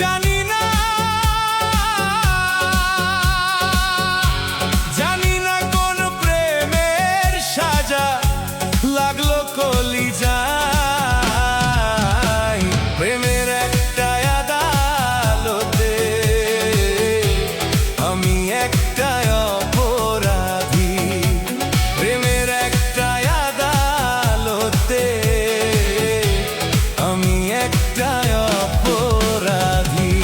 জানি না, জানি না কোন প্রেমের সাজা লাগলো কলিজায়। প্রেমের একটা আদালতে আমি একটা অপরাধী। প্রেমের একটা আদালতে আমি একটা অপরাধী।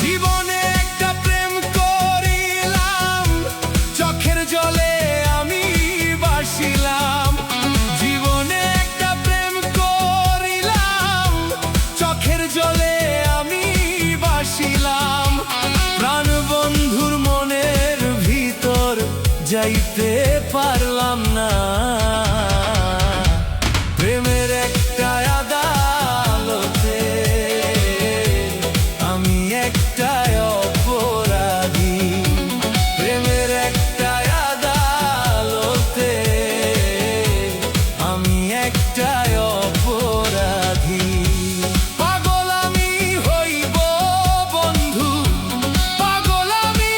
জীবনে একটা প্রেম করিলাম, চোখের জলে আমি ভাসিলাম। জীবনে একটা প্রেম করিলাম, চোখের জলে আমি ভাসিলাম। প্রাণ বন্ধুর মনের ভিতর যাইতে পারলাম না। প্রেমের একটা আদালতে আমি একটা অপরাধী। প্রেমের একটা আদালতে আমি একটা অপরাধী। পাগল আমি হইব বন্ধু, পাগল আমি।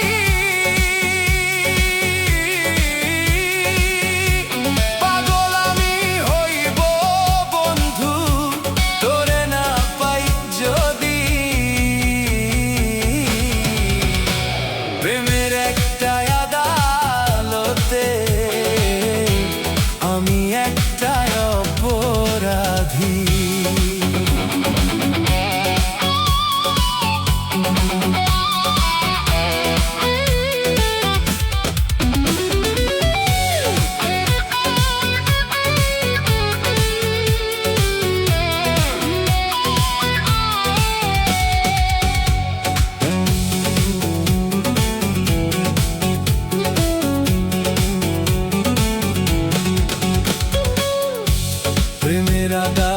পাগল আমি হইব বন্ধু, তোরে না পাই যদি। প্রেমের একটা আদালতে আমি একটা অপরাধী। প্রেমের আদালতে